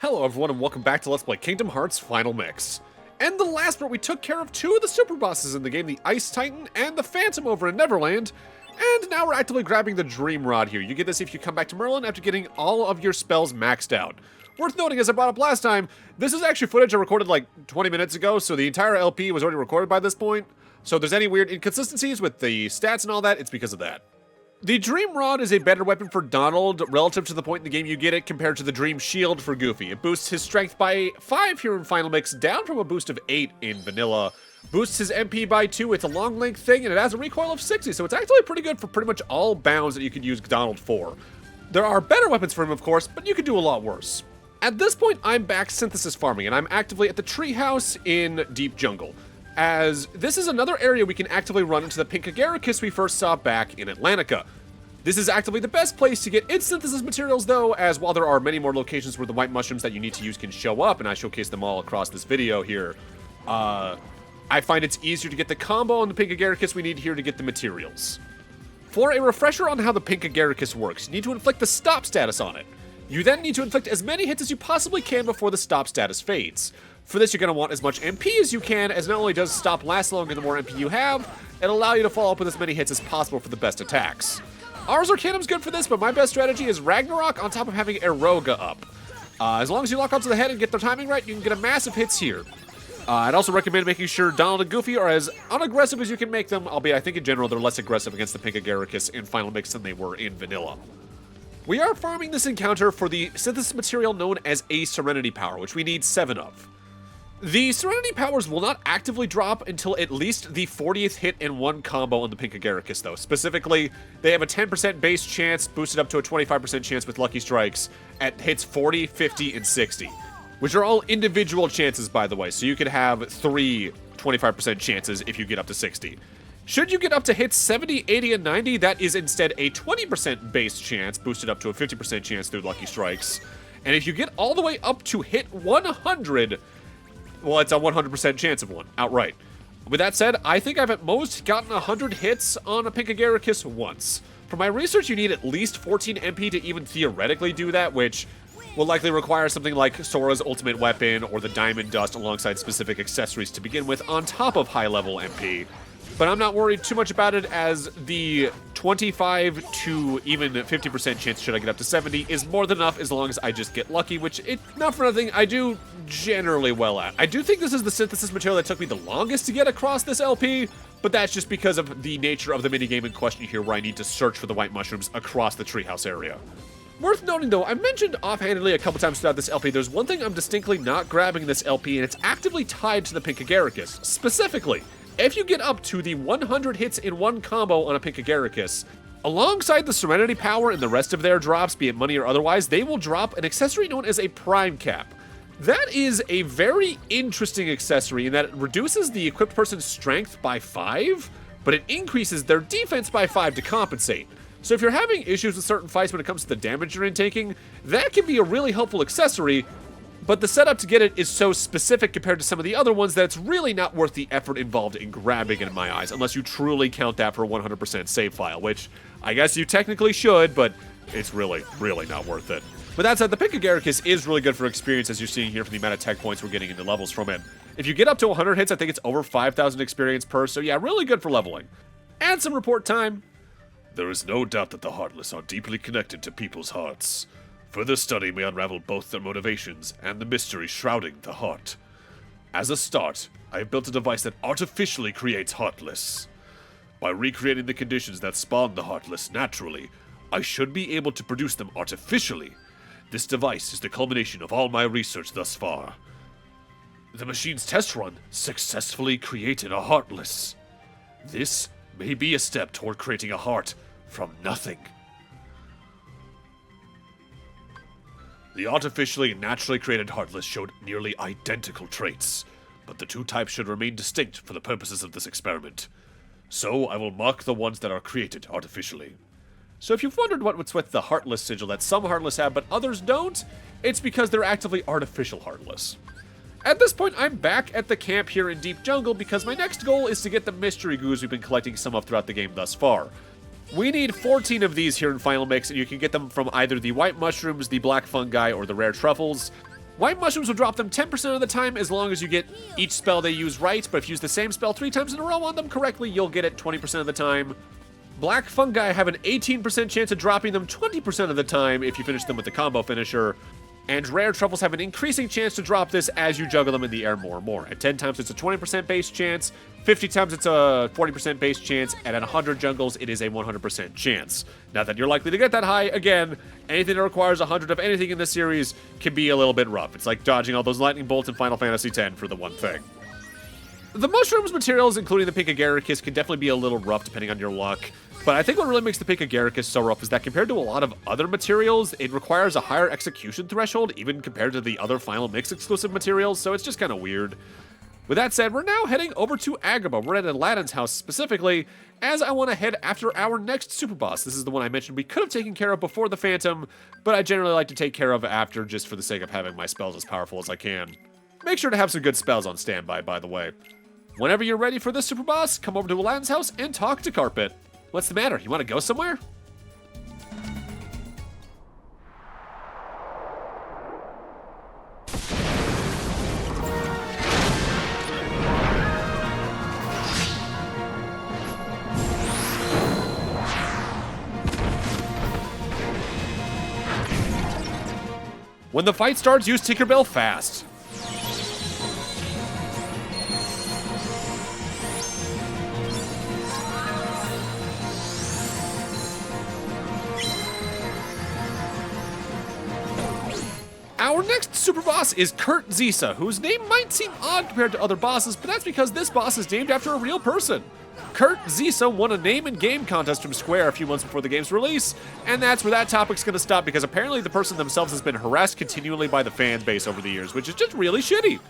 Hello everyone and welcome back to Let's Play Kingdom Hearts Final Mix. In the last part we took care of two of the super bosses in the game, the Ice Titan and the Phantom over in Neverland, and now we're actively grabbing the Dream Rod here. You get this if you come back to Merlin after getting all of your spells maxed out. Worth noting, as I brought up last time, this is actually footage I recorded like 20 minutes ago, so the entire LP was already recorded by this point. So if there's any weird inconsistencies with the stats and all that, it's because of that. The Dream Rod is a better weapon for Donald relative to the point in the game you get it compared to the Dream Shield for Goofy. It boosts his strength by 5 here in Final Mix, down from a boost of 8 in Vanilla. Boosts his MP by 2, it's a long length thing, and it has a recoil of 60, so it's actually pretty good for pretty much all bounds that you could use Donald for. There are better weapons for him, of course, but you could do a lot worse. At this point, I'm back synthesis farming, and I'm actively at the treehouse in Deep Jungle, as this is another area we can actively run into the pink Agaricus we first saw back in Atlantica. This is actively the best place to get its synthesis materials though, as while there are many more locations where the white mushrooms that you need to use can show up, and I showcase them all across this video here, I find it's easier to get the combo on the pink Agaricus we need here to get the materials. For a refresher on how the pink Agaricus works, you need to inflict the stop status on it. You then need to inflict as many hits as you possibly can before the stop status fades. For this, you're going to want as much MP as you can, as not only does stop last longer the more MP you have, it'll allow you to follow up with as many hits as possible for the best attacks. Ars Arcanum's good for this, but my best strategy is Ragnarok on top of having Eroga up. As long as you lock onto the head and get the timing right, you can get a massive hits here. I'd also recommend making sure Donald and Goofy are as unaggressive as you can make them, albeit I think in general they're less aggressive against the pink Agaricus in Final Mix than they were in Vanilla. We are farming this encounter for the synthesis material known as a Serenity Power, which we need 7 of. The Serenity Powers will not actively drop until at least the 40th hit in one combo on the pink Agaricus, though. Specifically, they have a 10% base chance, boosted up to a 25% chance with Lucky Strikes, at hits 40, 50, and 60. Which are all individual chances, by the way, so you could have 3 25% chances if you get up to 60. Should you get up to hits 70, 80, and 90, that is instead a 20% base chance, boosted up to a 50% chance through Lucky Strikes. And if you get all the way up to hit 100, well, it's a 100% chance of one, outright. With that said, I think I've at most gotten 100 hits on a pink Agaricus once. For my research, you need at least 14 MP to even theoretically do that, which will likely require something like Sora's ultimate weapon or the Diamond Dust alongside specific accessories to begin with on top of high-level MP. But I'm not worried too much about it, as the 25 to even 50% chance should I get up to 70 is more than enough as long as I just get lucky, which, not for nothing, I do generally well at. I do think this is the synthesis material that took me the longest to get across this LP, but that's just because of the nature of the minigame in question here, where I need to search for the white mushrooms across the treehouse area. Worth noting though, I mentioned offhandedly a couple times throughout this LP, there's one thing I'm distinctly not grabbing in this LP, and it's actively tied to the pink Agaricus. Specifically, if you get up to the 100 hits in one combo on a pink Agaricus, alongside the Serenity Power and the rest of their drops, be it money or otherwise, they will drop an accessory known as a Prime Cap. That is a very interesting accessory in that it reduces the equipped person's strength by 5, but it increases their defense by 5 to compensate. So if you're having issues with certain fights when it comes to the damage you're intaking, that can be a really helpful accessory, but the setup to get it is so specific compared to some of the other ones that it's really not worth the effort involved in grabbing it in my eyes, unless you truly count that for a 100% save file, which I guess you technically should, but it's really, really not worth it. But that said, the pink Agaricus is really good for experience, as you're seeing here from the amount of tech points we're getting into levels from it. If you get up to 100 hits, I think it's over 5,000 experience per, so yeah, really good for leveling. And some report time. There is no doubt that the Heartless are deeply connected to people's hearts. Further study may unravel both their motivations and the mystery shrouding the heart. As a start, I have built a device that artificially creates Heartless. By recreating the conditions that spawn the Heartless naturally, I should be able to produce them artificially. This device is the culmination of all my research thus far. The machine's test run successfully created a Heartless. This may be a step toward creating a heart from nothing. The artificially and naturally created Heartless showed nearly identical traits, but the two types should remain distinct for the purposes of this experiment. So I will mark the ones that are created artificially. So if you've wondered what's with the Heartless sigil that some Heartless have but others don't, it's because they're actively artificial Heartless. At this point, I'm back at the camp here in Deep Jungle because my next goal is to get the mystery goos we've been collecting some of throughout the game thus far. We need 14 of these here in Final Mix, and you can get them from either the white mushrooms, the black fungi, or the rare truffles. White mushrooms will drop them 10% of the time as long as you get each spell they use right, but if you use the same spell 3 times in a row on them correctly, you'll get it 20% of the time. Black fungi have an 18% chance of dropping them 20% of the time if you finish them with the combo finisher. And rare truffles have an increasing chance to drop this as you juggle them in the air more and more. At 10 times it's a 20% base chance, 50 times it's a 40% base chance, and at 100 jungles it is a 100% chance. Not that you're likely to get that high. Again, anything that requires 100 of anything in this series can be a little bit rough. It's like dodging all those lightning bolts in Final Fantasy X for the one thing. The mushrooms materials, including the pink agaricus, can definitely be a little rough depending on your luck. But I think what really makes the pink agaricus so rough is that compared to a lot of other materials, it requires a higher execution threshold, even compared to the other Final Mix exclusive materials, so it's just kind of weird. With that said, we're now heading over to Agrabah. We're at Aladdin's house specifically, as I want to head after our next super boss. This is the one I mentioned we could have taken care of before the Phantom, but I generally like to take care of after just for the sake of having my spells as powerful as I can. Make sure to have some good spells on standby, by the way. Whenever you're ready for this super boss, come over to Aladdin's house and talk to Carpet. What's the matter? You want to go somewhere? When the fight starts, use Tinkerbell fast. Our next super boss is Kurt Zisa, whose name might seem odd compared to other bosses, but that's because this boss is named after a real person. Kurt Zisa won a name and game contest from Square a few months before the game's release, and that's where that topic's gonna stop because apparently the person themselves has been harassed continually by the fan base over the years, which is just really shitty.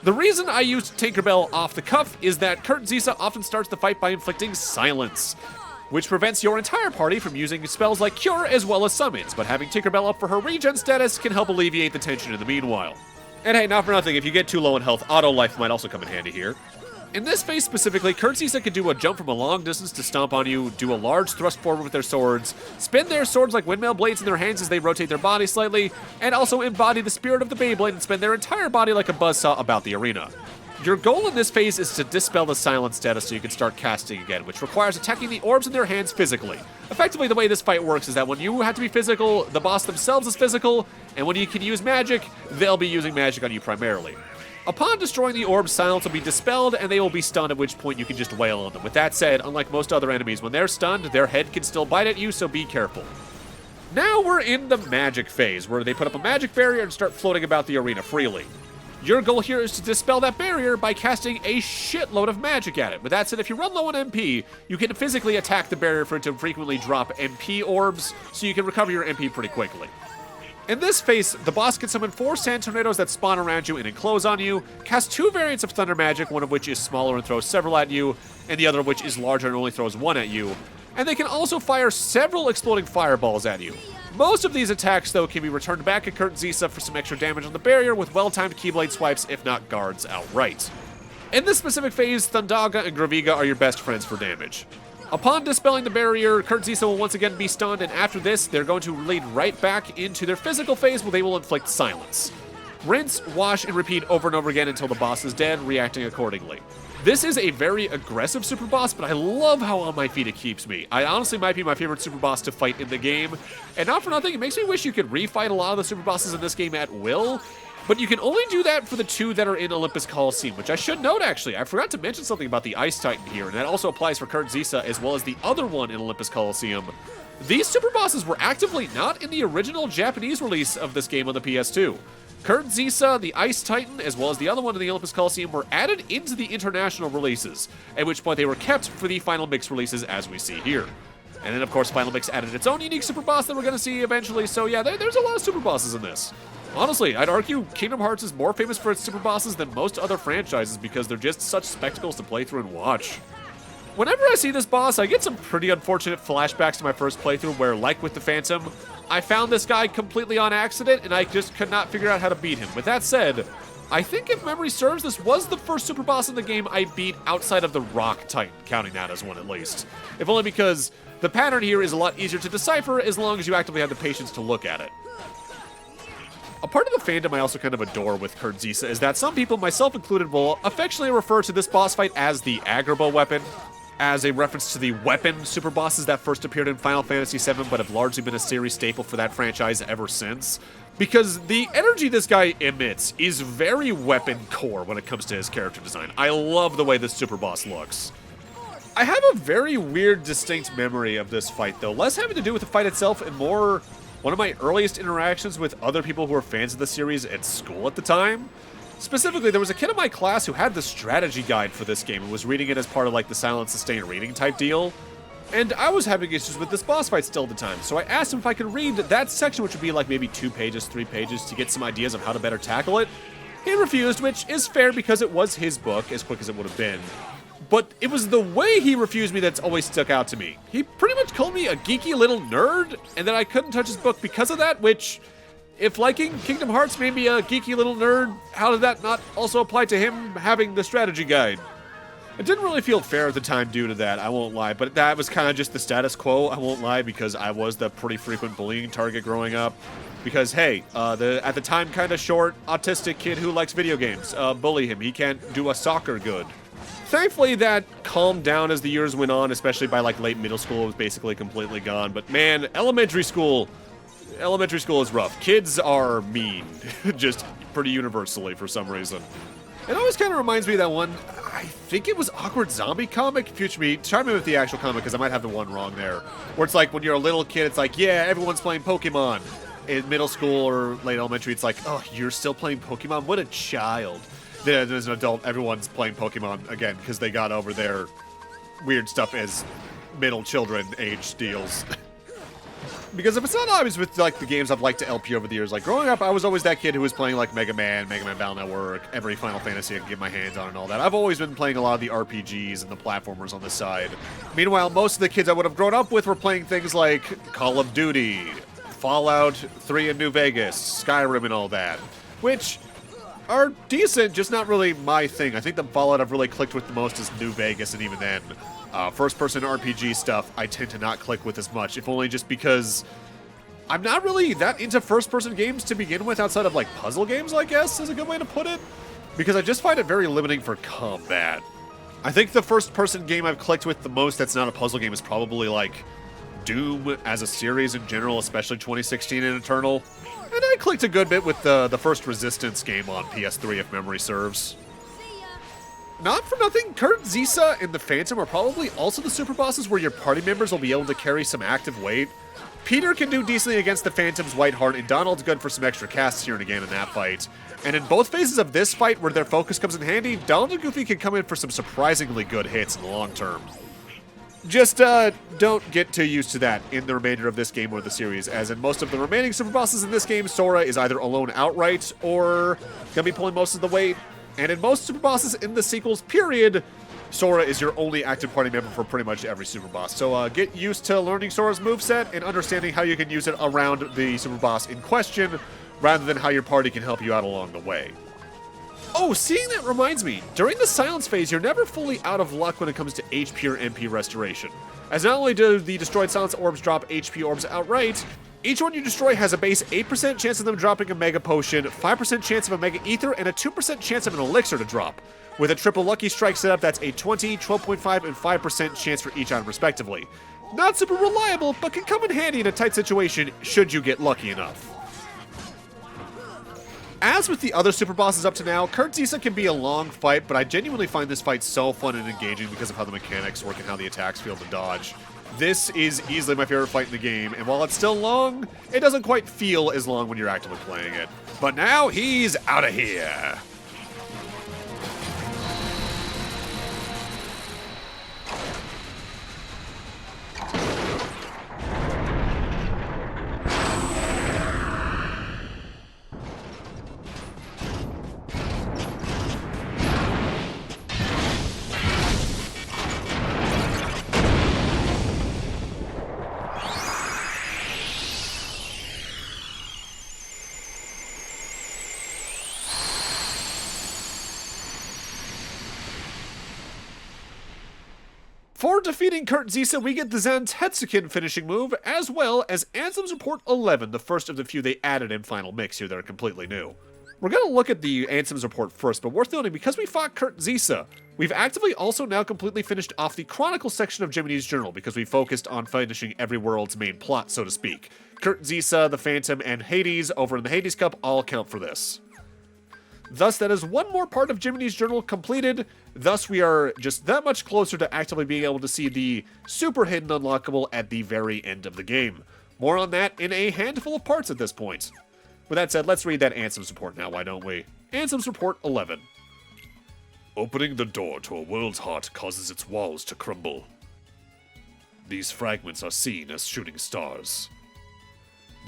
The reason I used Tinkerbell off the cuff is that Kurt Zisa often starts the fight by inflicting silence, which prevents your entire party from using spells like Cure as well as summons, but having Tinkerbell up for her regen status can help alleviate the tension in the meanwhile. And hey, not for nothing, if you get too low in health, Auto Life might also come in handy here. In this phase specifically, Kurt Zisa can do a jump from a long distance to stomp on you, do a large thrust forward with their swords, spin their swords like windmill blades in their hands as they rotate their body slightly, and also embody the spirit of the Beyblade and spin their entire body like a buzzsaw about the arena. Your goal in this phase is to dispel the silence status so you can start casting again, which requires attacking the orbs in their hands physically. Effectively, the way this fight works is that when you have to be physical, the boss themselves is physical, and when you can use magic, they'll be using magic on you primarily. Upon destroying the orbs, silence will be dispelled, and they will be stunned, at which point you can just wail on them. With that said, unlike most other enemies, when they're stunned, their head can still bite at you, so be careful. Now we're in the magic phase, where they put up a magic barrier and start floating about the arena freely. Your goal here is to dispel that barrier by casting a shitload of magic at it. With that said, if you run low on MP, you can physically attack the barrier for it to frequently drop MP orbs, so you can recover your MP pretty quickly. In this phase, the boss can summon 4 sand tornadoes that spawn around you and enclose on you, cast 2 variants of thunder magic, one of which is smaller and throws several at you, and the other of which is larger and only throws 1 at you. And they can also fire several exploding fireballs at you. Most of these attacks, though, can be returned back at Kurt Zisa for some extra damage on the barrier with well-timed Keyblade swipes, if not guards outright. In this specific phase, Thundaga and Graviga are your best friends for damage. Upon dispelling the barrier, Kurt Zisa will once again be stunned, and after this, they're going to lead right back into their physical phase where they will inflict silence. Rinse, wash, and repeat over and over again until the boss is dead, reacting accordingly. This is a very aggressive super boss, but I love how on my feet it keeps me. I honestly might be my favorite super boss to fight in the game, and not for nothing, it makes me wish you could refight a lot of the super bosses in this game at will, but you can only do that for the 2 that are in Olympus Coliseum, which I should note actually. I forgot to mention something about the Ice Titan here, and that also applies for Kurt Zisa as well as the other one in Olympus Coliseum. These super bosses were actively not in the original Japanese release of this game on the PS2. Kurt Zisa, the Ice Titan, as well as the other one in the Olympus Coliseum were added into the international releases, at which point they were kept for the Final Mix releases as we see here. And then, of course, Final Mix added its own unique super boss that we're going to see eventually, so yeah, there's a lot of super bosses in this. Honestly, I'd argue Kingdom Hearts is more famous for its super bosses than most other franchises because they're just such spectacles to play through and watch. Whenever I see this boss, I get some pretty unfortunate flashbacks to my first playthrough where, like with the Phantom, I found this guy completely on accident and I just could not figure out how to beat him. With that said, I think if memory serves, this was the first super boss in the game I beat outside of the Rock Titan, counting that as one at least. If only because the pattern here is a lot easier to decipher as long as you actively have the patience to look at it. A part of the fandom I also kind of adore with Kurt Zisa is that some people, myself included, will affectionately refer to this boss fight as the Agrabah weapon, as a reference to the weapon super bosses that first appeared in Final Fantasy VII but have largely been a series staple for that franchise ever since. Because the energy this guy emits is very weapon core when it comes to his character design. I love the way this super boss looks. I have a very weird, distinct memory of this fight, though, less having to do with the fight itself and more one of my earliest interactions with other people who were fans of the series at school at the time. Specifically, there was a kid in my class who had the strategy guide for this game and was reading it as part of like the silent sustained reading type deal. And I was having issues with this boss fight still at the time, so I asked him if I could read that section, which would be like maybe 2 pages, 3 pages, to get some ideas of how to better tackle it. He refused, which is fair because it was his book, as quick as it would have been. But it was the way he refused me that's always stuck out to me. He pretty much called me a geeky little nerd, and that I couldn't touch his book because of that, which, if liking Kingdom Hearts made me a geeky little nerd, how did that not also apply to him having the strategy guide? It didn't really feel fair at the time due to that, I won't lie, but that was kind of just the status quo, I won't lie, because I was the pretty frequent bullying target growing up. Because, hey, at the time kind of short, autistic kid who likes video games, bully him, he can't do a soccer good. Thankfully, that calmed down as the years went on, especially by like late middle school, it was basically completely gone. But man, elementary school is rough. Kids are mean, just pretty universally for some reason. It always kind of reminds me of that one, I think it was Awkward Zombie comic, future me, chime in with the actual comic because I might have the one wrong there, where it's like when you're a little kid, it's like, yeah, everyone's playing Pokemon. In middle school or late elementary, it's like, oh, you're still playing Pokemon? What a child. Then as an adult, everyone's playing Pokemon again because they got over their weird stuff as middle children age deals. Because if it's not obvious with like the games I've liked to LP over the years, like growing up, I was always that kid who was playing like Mega Man Battle Network, every Final Fantasy I could get my hands on and all that. I've always been playing a lot of the RPGs and the platformers on the side. Meanwhile, most of the kids I would have grown up with were playing things like Call of Duty, Fallout 3 in New Vegas, Skyrim and all that, which are decent, just not really my thing. I think the Fallout I've really clicked with the most is New Vegas, and even then, first-person RPG stuff I tend to not click with as much, if only just because I'm not really that into first-person games to begin with, outside of like puzzle games, I guess, is a good way to put it, because I just find it very limiting for combat. I think the first-person game I've clicked with the most that's not a puzzle game is probably like Doom as a series in general, especially 2016 and Eternal. And I clicked a good bit with the first Resistance game on PS3, if memory serves. Not for nothing, Kurt, Zisa, and the Phantom are probably also the super bosses where your party members will be able to carry some active weight. Peter can do decently against the Phantom's White Heart, and Donald's good for some extra casts here and again in that fight. And in both phases of this fight, where their focus comes in handy, Donald and Goofy can come in for some surprisingly good hits in the long term. Just don't get too used to that in the remainder of this game or the series, as in most of the remaining super bosses in this game, Sora is either alone outright or gonna be pulling most of the weight. And in most super bosses in the sequels, period, Sora is your only active party member for pretty much every super boss. So get used to learning Sora's moveset and understanding how you can use it around the super boss in question, rather than how your party can help you out along the way. Oh, seeing that reminds me, during the silence phase, you're never fully out of luck when it comes to HP or MP restoration. As not only do the destroyed silence orbs drop HP orbs outright, each one you destroy has a base 8% chance of them dropping a Mega Potion, 5% chance of a Mega Ether, and a 2% chance of an Elixir to drop. With a triple Lucky Strike setup, that's a 20, 12.5, and 5% chance for each item respectively. Not super reliable, but can come in handy in a tight situation should you get lucky enough. As with the other super bosses up to now, Kurt Zisa can be a long fight, but I genuinely find this fight so fun and engaging because of how the mechanics work and how the attacks feel to dodge. This is easily my favorite fight in the game, and while it's still long, it doesn't quite feel as long when you're actively playing it. But now he's out of here. For defeating Kurt Zisa, we get the Zantetsuken finishing move, as well as Anthem's Report 11, the first of the few they added in Final Mix here that are completely new. We're going to look at the Anthem's Report first, but worth noting, because we fought Kurt Zisa, we've actively also now completely finished off the Chronicle section of Jiminy's Journal, because we focused on finishing every world's main plot, so to speak. Kurt Zisa, the Phantom, and Hades over in the Hades Cup all count for this. Thus, that is one more part of Jiminy's Journal completed. Thus, we are just that much closer to actively being able to see the super hidden unlockable at the very end of the game. More on that in a handful of parts at this point. With that said, let's read that Anthem's Report now, why don't we? Anthem's Report 11. Opening the door to a world's heart causes its walls to crumble. These fragments are seen as shooting stars.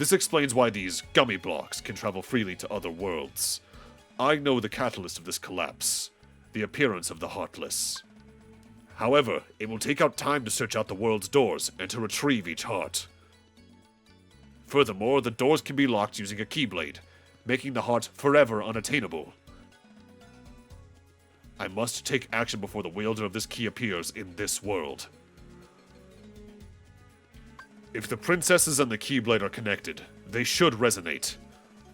This explains why these gummy blocks can travel freely to other worlds. I know the catalyst of this collapse, the appearance of the Heartless. However, it will take out time to search out the world's doors and to retrieve each heart. Furthermore, the doors can be locked using a keyblade, making the heart forever unattainable. I must take action before the wielder of this key appears in this world. If the princesses and the keyblade are connected, they should resonate.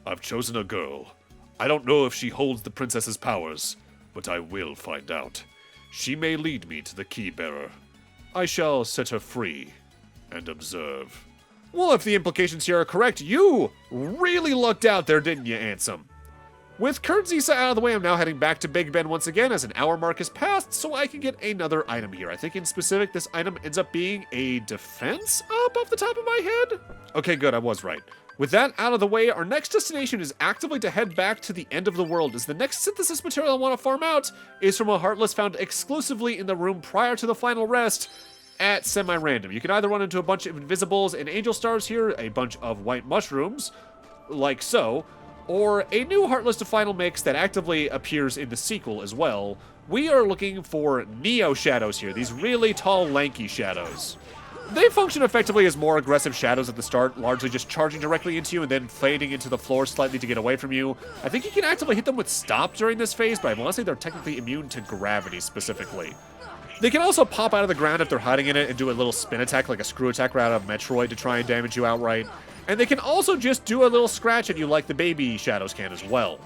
I've chosen a girl. I don't know if she holds the princess's powers, but I will find out. She may lead me to the key bearer. I shall set her free and observe. Well, if the implications here are correct, you really lucked out there, didn't you, Ansem? With Kurt Zisa out of the way, I'm now heading back to Big Ben once again as an hour mark has passed, so I can get another item here. I think in specific, this item ends up being a defense up off the top of my head? Okay, good, I was right. With that out of the way, our next destination is actively to head back to the end of the world, as the next synthesis material I want to farm out is from a Heartless found exclusively in the room prior to the final rest at semi-random. You can either run into a bunch of invisibles and angel stars here, a bunch of white mushrooms, like so, or a new Heartless to Final Mix that actively appears in the sequel as well. We are looking for Neo Shadows here, these really tall, lanky shadows. They function effectively as more aggressive shadows at the start, largely just charging directly into you and then fading into the floor slightly to get away from you. I think you can actively hit them with stop during this phase, but I want to say they're technically immune to gravity specifically. They can also pop out of the ground if they're hiding in it and do a little spin attack like a screw attack right out of Metroid to try and damage you outright. And they can also just do a little scratch at you like the baby shadows can as well.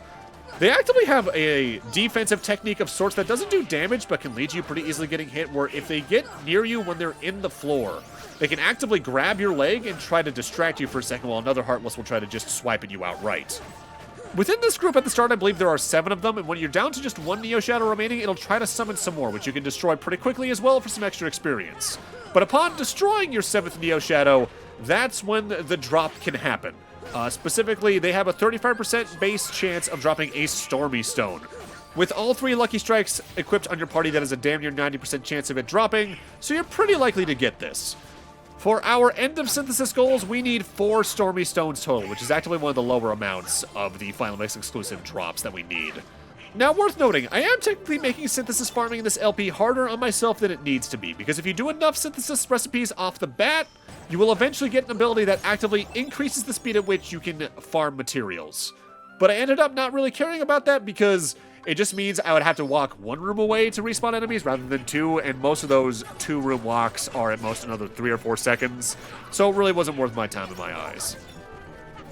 They actively have a defensive technique of sorts that doesn't do damage but can lead to you pretty easily getting hit, where if they get near you when they're in the floor, they can actively grab your leg and try to distract you for a second while another Heartless will try to just swipe at you outright. Within this group at the start, I believe there are 7 of them, and when you're down to just 1 Neo Shadow remaining, it'll try to summon some more, which you can destroy pretty quickly as well for some extra experience. But upon destroying your 7th Neo Shadow, that's when the drop can happen. Specifically, they have a 35% base chance of dropping a Stormy Stone. With all 3 Lucky Strikes equipped on your party, that is a damn near 90% chance of it dropping, so you're pretty likely to get this. For our end of synthesis goals, we need 4 Stormy Stones total, which is actually one of the lower amounts of the Final Mix exclusive drops that we need. Now, worth noting, I am technically making synthesis farming in this LP harder on myself than it needs to be, because if you do enough synthesis recipes off the bat, you will eventually get an ability that actively increases the speed at which you can farm materials. But I ended up not really caring about that because it just means I would have to walk 1 room away to respawn enemies rather than 2, and most of those 2-room walks are at most another 3 or 4 seconds, so it really wasn't worth my time in my eyes.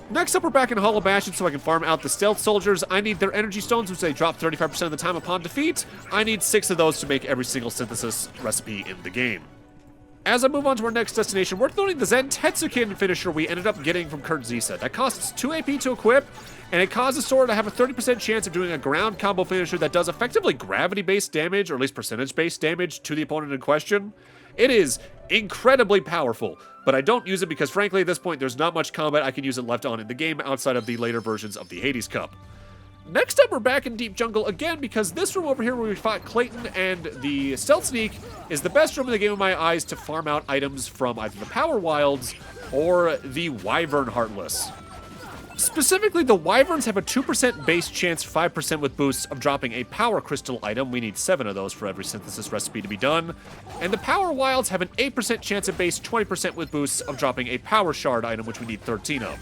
Next up, we're back in Hollow Bastion so I can farm out the Stealth Soldiers. I need their Energy Stones, which they drop 35% of the time upon defeat. I need 6 of those to make every single synthesis recipe in the game. As I move on to our next destination, worth noting the Zantetsuken finisher we ended up getting from Kurt Zisa. That costs 2 AP to equip, and it causes Sora to have a 30% chance of doing a ground combo finisher that does effectively gravity-based damage, or at least percentage-based damage, to the opponent in question. It is incredibly powerful, but I don't use it because, frankly, at this point, there's not much combat I can use it left on in the game outside of the later versions of the Hades Cup. Next up, we're back in Deep Jungle again because this room over here where we fought Clayton and the Stealth Sneak is the best room in the game in my eyes to farm out items from either the Power Wilds or the Wyvern Heartless. Specifically, the Wyverns have a 2% base chance, 5% with boosts of dropping a Power Crystal item. We need 7 of those for every synthesis recipe to be done. And the Power Wilds have an 8% chance of base, 20% with boosts of dropping a Power Shard item, which we need 13 of.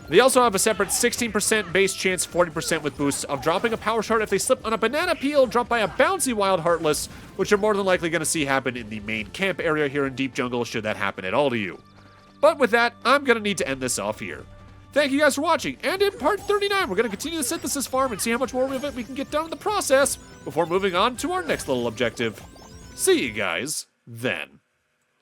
They also have a separate 16% base chance, 40% with boosts of dropping a power shard if they slip on a banana peel dropped by a bouncy wild Heartless, which you're more than likely going to see happen in the main camp area here in Deep Jungle should that happen at all to you. But with that, I'm going to need to end this off here. Thank you guys for watching, and in part 39, we're going to continue the synthesis farm and see how much more of it we can get done in the process before moving on to our next little objective. See you guys then.